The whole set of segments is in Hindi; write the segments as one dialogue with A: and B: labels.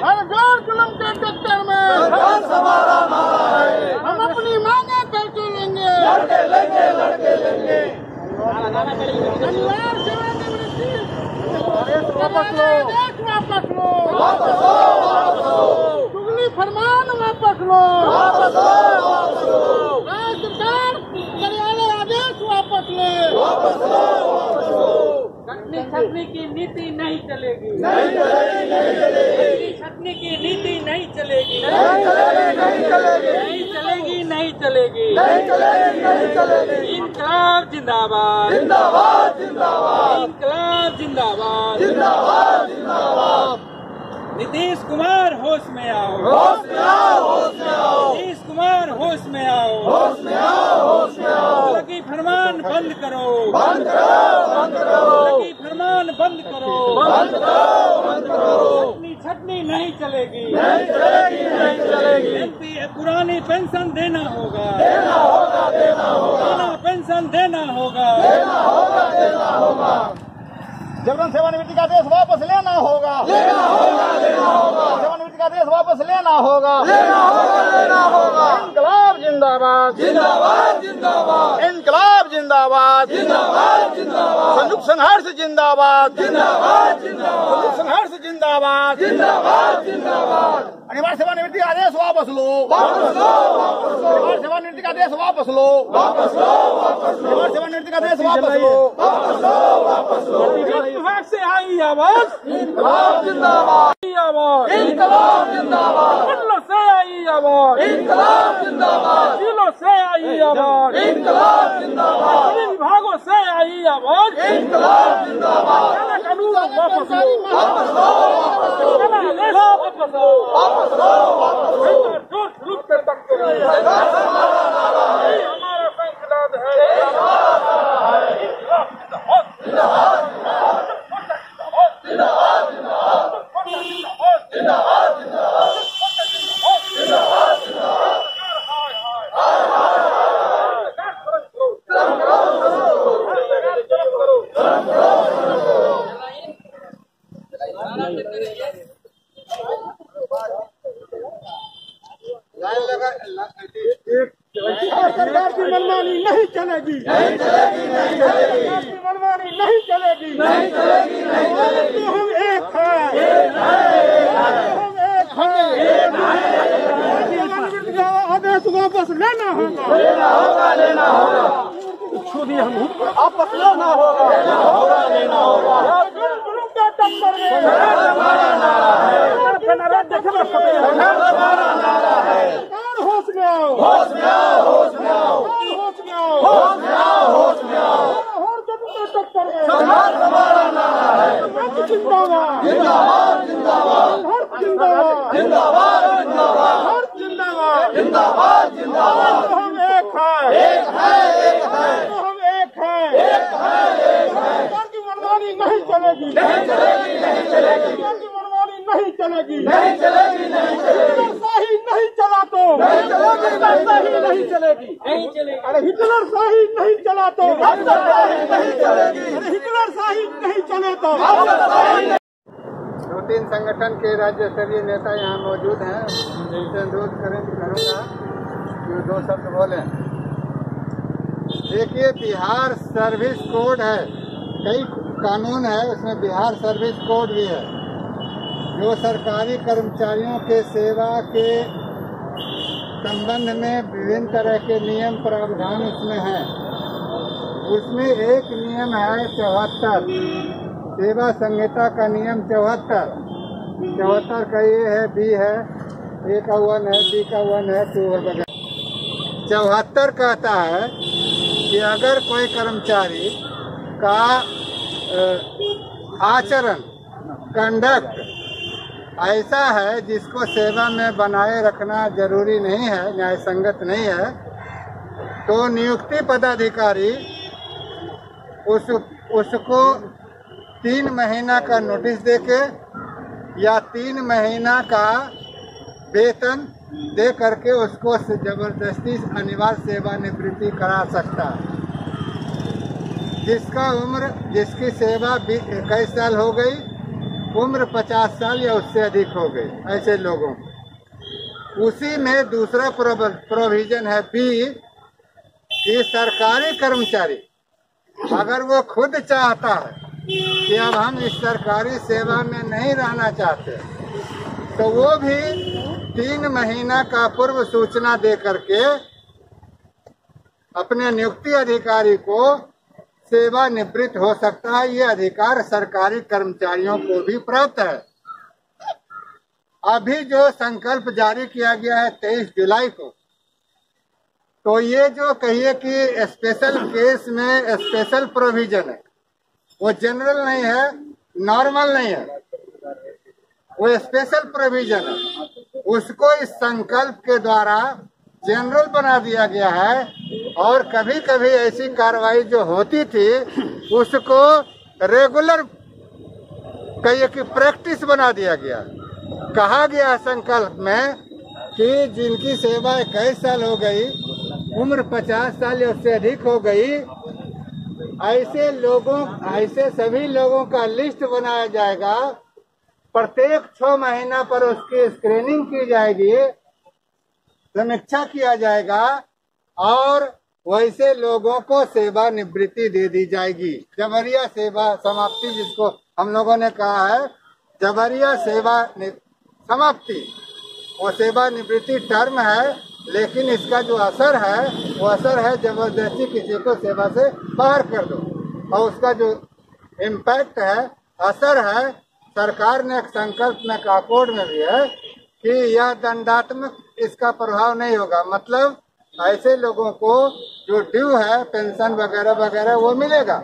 A: हर जोर जुल्म के चक्कर में
B: संघर्ष हमारा नारा है।
A: हम अपनी मांगे करके लेंगे,
B: लड़के लेंगे, लड़के लेंगे।
A: अनिवार्य सेवानिवृत्ति
B: वापस लो,
A: आदेश वापस लो,
B: वापस लो, वापस लो,
A: चुगली फरमान वापस लो,
B: वापस लो, वापस लो,
A: राज्य सरकार कार्यालय आदेश वापस ले,
B: वापस लो, वापस लो।
C: छटनी की नीति नहीं चलेगी,
B: नहीं चलेगी, नहीं चलेगी,
C: छटनी की नीति नहीं चलेगी,
B: नहीं चलेगी, नहीं चलेगी,
C: नहीं चलेगी, नहीं चलेगी,
B: नहीं चलेगी, नहीं चलेगी।
C: इनकलाब जिंदाबाद,
B: जिंदाबाद, जिंदाबाद,
C: इनकलाब जिंदाबाद,
B: जिंदाबाद, जिंदाबाद।
C: नीतीश कुमार होश में आओ,
B: होश में आओ, होश में आओ,
C: नीतीश कुमार होश में आओ,
B: होश में आओ, होश में आओ।
C: लगी फरमान बंद करो,
B: बंद करो, बंद करो,
C: लगी फरमान बंद करो,
B: बंद करो, बंद करो।
C: छटनी नहीं चलेगी,
B: नहीं चलेगी, नहीं चलेगी।
C: पुरानी पेंशन देना होगा,
B: देना होगा, देना होगा,
C: पुराना पेंशन देना होगा,
B: देना होगा, देना होगा।
A: जबरन सेवानिवृत्ति का आदेश वापस लेना होगा,
B: लेना होगा, लेना होगा,
A: सेवानिवृत्ति का आदेश वापस लेना होगा,
B: लेना होगा, लेना होगा।
A: इनकलाब जिंदाबाद,
B: जिंदाबाद, जिंदाबाद,
A: इनकलाब जिंदाबाद,
B: जिंदाबाद, जिंदाबाद,
A: संयुक्त संघर्ष जिंदाबाद,
B: जिंदाबाद, जिंदाबाद,
A: संयुक्त संघर्ष जिंदाबाद,
B: जिंदाबाद, जिंदाबाद।
A: अनिवार्य सेवानिवृत्ति का आदेश वापस लो,
B: वापस लो, वापस लो,
A: अनिवार्य सेवानिवृत्ति का आदेश वापस लो,
B: वापस लो, वापस लो,
A: अनिवार्य सेवानिवृत्ति का आदेश वापस लो।
B: वापस लो, वापस लो।
C: विभाग से आई आवाज,
B: इनकलाब जिंदाबाद,
C: आई आवाज,
B: इनकलाब जिंदाबाद,
C: जिलों से आई आवाज,
B: इनकलाब जिंदाबाद,
C: जिलों से आई आवाज,
B: इनकलाब जिंदाबाद,
C: सभी विभागों से आई आवाज,
B: इनकलाब जिंदाबाद।
C: काला कानून वापस लो,
B: वापस लो, वापस लो,
C: काला आदेश वापस लो,
B: वापस लो, वापस लो।
C: जोर शुरू कर सकते हैं,
B: संघर्ष हमारा नारा है।
C: हमारा फैसला है,
A: सरकार की मनमानी नहीं चलेगी,
B: नहीं चलेगी, नहीं चलेगी,
A: सरकार की मनमानी नहीं चलेगी,
B: नहीं चलेगी, नहीं चलेगी।
A: तो हम एक हैं, हम एक हैं। सेवानिवृत्ति का आदेश वापस लेना होगा,
B: लेना होगा, लेना होगा,
A: वापस लेना होगा,
B: लेना होगा, लेना होगा।
A: जुल्म के टक्कर में
B: संघर्ष हमारा नारा है।
A: सरकार
B: संघर्ष हमारा नारा है।
A: होश में आओ,
B: होश में आओ, होश में आओ,
A: होश में आओ,
B: होश में आओ, होश में आओ।
A: और जुल्म के टक्कर में
B: संघर्ष हमारा नारा है।
A: जिंदाबाद,
B: जिंदाबाद, जिंदाबाद,
A: हर जिंदाबाद,
B: जिंदाबाद, जिंदाबाद,
A: हर जिंदाबाद।
B: जिंदाबाद, जिंदाबाद।
A: तो हम एक हैं,
B: एक है, एक है,
A: तो हम एक हैं।
B: एक है, एक है।
A: सरकार की मनमानी नहीं चलेगी,
B: नहीं चलेगी, नहीं चलेगी,
A: सरकार की मनमानी नहीं चलेगी,
B: नहीं चलेगी, नहीं चलेगी,
A: हिटलरशाही नहीं चला तो
B: नहीं चलेगी,
A: हिटलरशाही नहीं चलेगी,
C: नहीं चलेगी,
A: अरे हिटलरशाही नहीं चला तो
B: हिटलरशाही नहीं चलेगी,
A: अरे हिटलरशाही नहीं चले तो।
B: हिटलरशाही नहीं।
A: दो तीन संगठन के राज्य स्तरीय नेता यहाँ मौजूद हैं, जिनसे अनुरोध करूँगा कि दो शब्द बोलें। देखिए, बिहार सर्विस कोड है, कई कानून है, उसमें बिहार सर्विस कोड भी है, जो सरकारी कर्मचारियों के सेवा के संबंध में विभिन्न तरह के नियम प्रावधान उसमें हैं। उसमें एक नियम है 74, सेवा संहिता का नियम 74 का ए है, बी है, ए का 1 है, बी का 1 है, 2 है वगैरह। 74 कहता है कि अगर कोई कर्मचारी का आचरण, कंडक्ट ऐसा है जिसको सेवा में बनाए रखना जरूरी नहीं है, न्याय संगत नहीं है, तो नियुक्ति पदाधिकारी उसको 3 महीना का नोटिस देके या 3 महीना का वेतन दे करके उसको जबरदस्ती अनिवार्य सेवानिवृत्ति करा सकता है। जिसका उम्र, जिसकी सेवा 21 साल हो गई उम्र 50 साल या उससे अधिक हो गई, ऐसे लोगों को। उसी में दूसरा प्रोविजन है बी कि सरकारी कर्मचारी अगर वो खुद चाहता है कि अब हम इस सरकारी सेवा में नहीं रहना चाहते, तो वो भी 3 महीना का पूर्व सूचना दे करके अपने नियुक्ति अधिकारी को सेवा निवृत्त हो सकता है। ये अधिकार सरकारी कर्मचारियों को भी प्राप्त है। अभी जो संकल्प जारी किया गया है 23 जुलाई को, तो ये जो कहिए कि स्पेशल केस में स्पेशल प्रोविजन है, वो जनरल नहीं है, नॉर्मल नहीं है, वो स्पेशल प्रोविजन है। उसको इस संकल्प के द्वारा जनरल बना दिया गया है और कभी कभी ऐसी कार्रवाई जो होती थी उसको रेगुलर कहिए कि प्रैक्टिस बना दिया गया। कहा गया संकल्प में कि जिनकी सेवा 21 साल हो गई, उम्र 50 साल या उससे अधिक हो गई, ऐसे सभी लोगों का लिस्ट बनाया जाएगा। प्रत्येक 6 महीना पर उसकी स्क्रीनिंग की जाएगी, समीक्षा किया जाएगा और वैसे लोगों को सेवा निवृत्ति दे दी जाएगी। जबरिया सेवा समाप्ति जिसको हम लोगों ने कहा है, जबरिया सेवा समाप्ति, वो सेवा निवृत्ति टर्म है, लेकिन इसका जो असर है वो असर है जबरदस्ती किसी को सेवा से बाहर कर दो। और उसका जो इम्पैक्ट है, असर है, सरकार ने एक संकल्प में काकोड में भी है कि यह दंडात्मक इसका प्रभाव नहीं होगा। मतलब ऐसे लोगों को जो ड्यू है पेंशन वगैरह वगैरह वो मिलेगा,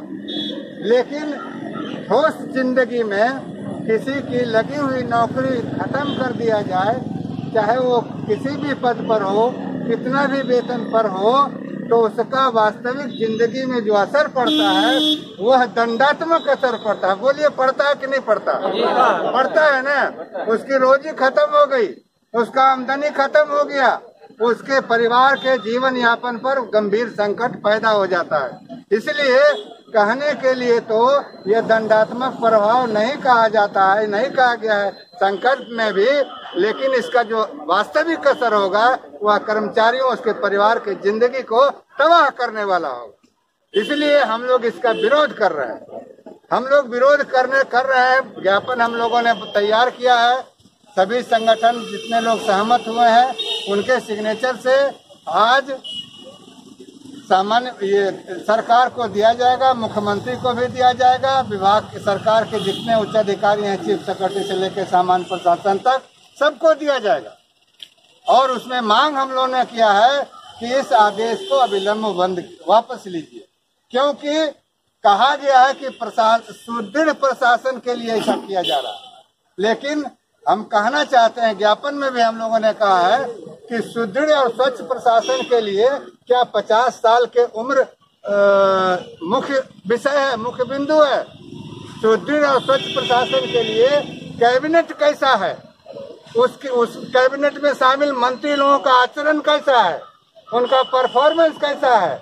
A: लेकिन ठोस जिंदगी में किसी की लगी हुई नौकरी खत्म कर दिया जाए, चाहे वो किसी भी पद पर हो, कितना भी वेतन पर हो, तो उसका वास्तविक जिंदगी में जो असर पड़ता है वह दंडात्मक असर पड़ता है। बोलिए पड़ता है कि नहीं पड़ता? पड़ता है ना। उसकी रोजी खत्म हो गई, उसका आमदनी खत्म हो गया, उसके परिवार के जीवन यापन पर गंभीर संकट पैदा हो जाता है। इसलिए कहने के लिए तो यह दंडात्मक प्रभाव नहीं कहा जाता है, नहीं कहा गया है संकल्प में भी, लेकिन इसका जो वास्तविक असर होगा वह कर्मचारियों उसके परिवार की जिंदगी को तबाह करने वाला होगा। इसलिए हम लोग इसका विरोध कर रहे हैं। हम लोग विरोध कर रहे हैं। ज्ञापन हम लोगों ने तैयार किया है, सभी संगठन जितने लोग सहमत हुए हैं उनके सिग्नेचर से आज सामान्य ये सरकार को दिया जाएगा, मुख्यमंत्री को भी दिया जाएगा, विभाग सरकार के जितने उच्च अधिकारी हैं, चीफ सेक्रेटरी से लेकर सामान्य प्रशासन तक सबको दिया जाएगा। और उसमें मांग हम लोगों ने किया है कि इस आदेश को अविलंब बंद वापस लीजिए, क्योंकि कहा गया है कि सुदृढ़ प्रशासन के लिए ऐसा किया जा रहा है। लेकिन हम कहना चाहते हैं, ज्ञापन में भी हम लोगों ने कहा है कि सुदृढ़ और स्वच्छ प्रशासन के लिए क्या 50 साल के उम्र मुख्य विषय है, मुख्य बिंदु है? सुदृढ़ और स्वच्छ प्रशासन के लिए कैबिनेट कैसा है, उस कैबिनेट में शामिल मंत्री लोगों का आचरण कैसा है, उनका परफॉर्मेंस कैसा है,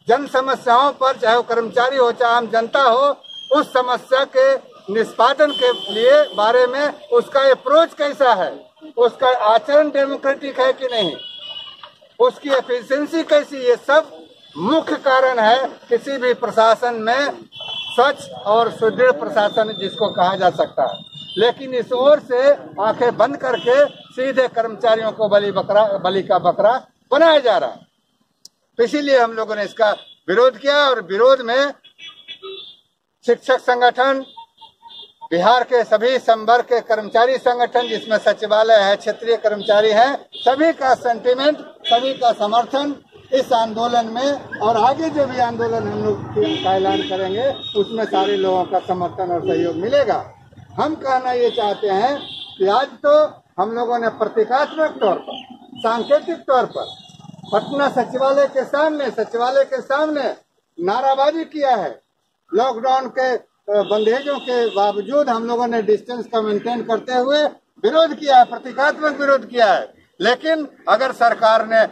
A: जन समस्याओं पर, चाहे वो कर्मचारी हो चाहे आम जनता हो, उस समस्या के निष्पादन के लिए बारे में उसका अप्रोच कैसा है, उसका आचरण डेमोक्रेटिक है कि नहीं, उसकी एफिशिएंसी कैसी, ये सब मुख्य कारण है किसी भी प्रशासन में स्वच्छ और सुदृढ़ प्रशासन जिसको कहा जा सकता है। लेकिन इस ओर से आंखें बंद करके सीधे कर्मचारियों को बलि का बकरा बनाया जा रहा है। तो इसीलिए हम लोगों ने इसका विरोध किया और विरोध में शिक्षक संगठन, बिहार के सभी संवर्ग के कर्मचारी संगठन जिसमें सचिवालय है, क्षेत्रीय कर्मचारी हैं, सभी का सेंटीमेंट, सभी का समर्थन इस आंदोलन में, और आगे जो भी आंदोलन हम लोग का ऐलान करेंगे उसमें सारे लोगों का समर्थन और सहयोग मिलेगा। हम कहना ये चाहते हैं कि आज तो हम लोगों ने प्रतीकात्मक तौर पर, सांकेतिक तौर पर पटना सचिवालय के सामने नाराबाजी किया है। लॉकडाउन के बंदेजों के बावजूद हम लोगों ने डिस्टेंस का मेंटेन करते हुए विरोध किया है, प्रतीकात्मक विरोध किया है। लेकिन अगर सरकार ने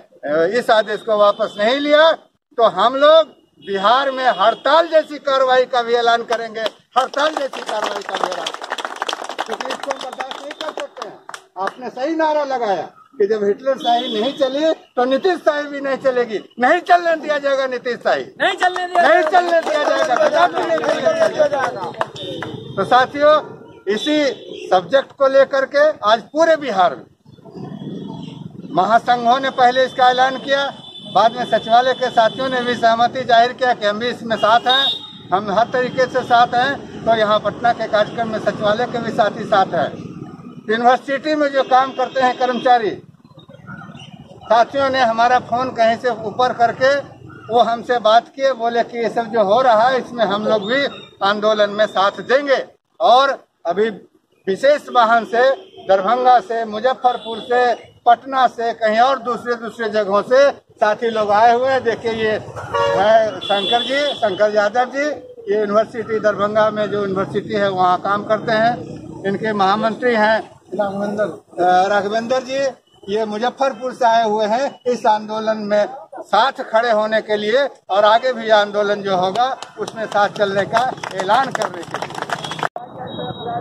A: इस आदेश को वापस नहीं लिया तो हम लोग बिहार में हड़ताल जैसी कार्रवाई का भी ऐलान करेंगे, हड़ताल जैसी कार्रवाई का भी ऐलान। क्योंकि इसको हम बर्दाश्त नहीं कर सकते हैं। आपने सही नारा लगाया कि जब हिटलर शाही नहीं चली तो नीतीश शाही भी नहीं चलेगी। नहीं चलने दिया जाएगा नीतीश शाही, नहीं चलने दिया जाएगा, कदापि नहीं चलने दिया जाएगा। तो साथियों, इसी सब्जेक्ट को लेकर के आज पूरे बिहार में महासंघों ने पहले इसका ऐलान किया, बाद में सचिवालय के साथियों ने भी सहमति जाहिर किया कि हम भी इसमें साथ हैं, हम हर तरीके से साथ हैं। तो यहाँ पटना के कार्यक्रम में सचिवालय के भी साथी साथ हैं। यूनिवर्सिटी में जो काम करते हैं कर्मचारी साथियों ने हमारा फोन कहीं से ऊपर करके वो हमसे बात किए, बोले कि ये सब जो हो रहा है इसमें हम लोग भी आंदोलन में साथ देंगे। और अभी विशेष वाहन से दरभंगा से, मुजफ्फरपुर से, पटना से, कहीं और दूसरे जगहों से साथी लोग आए हुए हैं। देखिए ये है शंकर यादव जी, ये यूनिवर्सिटी दरभंगा में जो यूनिवर्सिटी है वहाँ काम करते हैं। इनके महामंत्री हैं राघवेंद्र जी, ये मुजफ्फरपुर से आए हुए हैं इस आंदोलन में साथ खड़े होने के लिए और आगे भी आंदोलन जो होगा उसमें साथ चलने का ऐलान करने के लिए।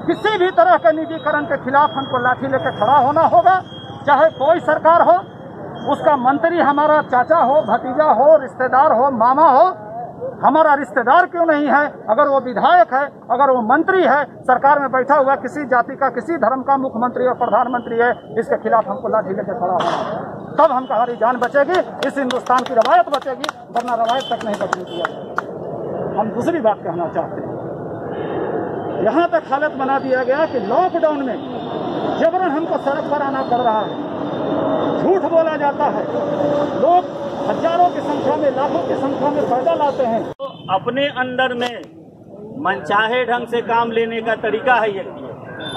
D: किसी भी तरह के निजीकरण के खिलाफ हमको लाठी लेकर खड़ा होना होगा, चाहे कोई सरकार हो, उसका मंत्री हमारा चाचा हो, भतीजा हो, रिश्तेदार हो, मामा हो, हमारा रिश्तेदार क्यों नहीं है, अगर वो विधायक है, अगर वो मंत्री है, सरकार में बैठा हुआ किसी जाति का, किसी धर्म का मुख्यमंत्री और प्रधानमंत्री है, इसके खिलाफ हमको लाठी लेकर खड़ा होना, तब हम हमारी जान बचेगी, इस हिंदुस्तान की रवायत बचेगी, वरना रवायत तक नहीं बचने दिया। हम दूसरी बात कहना चाहते हैं, यहाँ तक हालत बना दिया गया कि लॉकडाउन में जबरन हमको सड़क पर आना पड़ रहा है, झूठ बोला जाता है, लोग हजारों की संख्या में, लाखों की संख्या में पैदल आते हैं।
E: तो अपने अंदर में मनचाहे ढंग से काम लेने का तरीका है ये।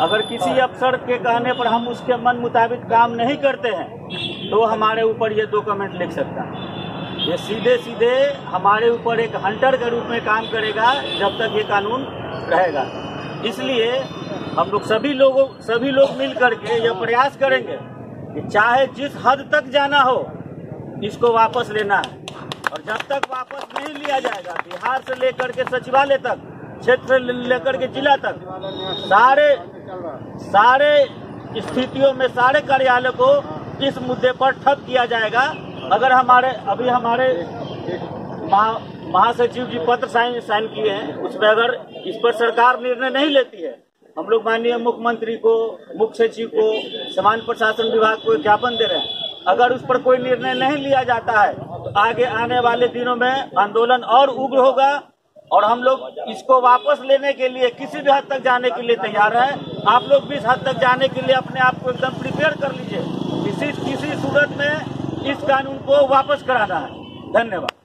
E: अगर किसी अफसर के कहने पर हम उसके मन मुताबिक काम नहीं करते हैं तो हमारे ऊपर ये 2 कमेंट लिख सकता है। ये सीधे सीधे हमारे ऊपर एक हंटर के रूप में काम करेगा जब तक ये कानून रहेगा। इसलिए हम लोग सभी लोग मिल करके यह प्रयास करेंगे कि चाहे जिस हद तक जाना हो इसको वापस लेना है, और जब तक वापस नहीं लिया जाएगा, बिहार से लेकर के सचिवालय तक, क्षेत्र से लेकर के जिला तक, सारे स्थितियों में सारे कार्यालय को इस मुद्दे पर ठप किया जाएगा। अगर हमारे महासचिव जी पत्र साइन किए हैं, उसमें अगर इस पर सरकार निर्णय नहीं लेती है, हम लोग माननीय मुख्यमंत्री को, मुख्य सचिव को, सामान्य प्रशासन विभाग को ज्ञापन दे रहे हैं। अगर उस पर कोई निर्णय नहीं लिया जाता है तो आगे आने वाले दिनों में आंदोलन और उग्र होगा, और हम लोग इसको वापस लेने के लिए किसी भी हद तक जाने के लिए तैयार हैं। आप लोग भी इस हद तक जाने के लिए अपने आप को एकदम प्रिपेयर कर लीजिए। किसी सूरत में इस कानून को वापस कराना है। धन्यवाद।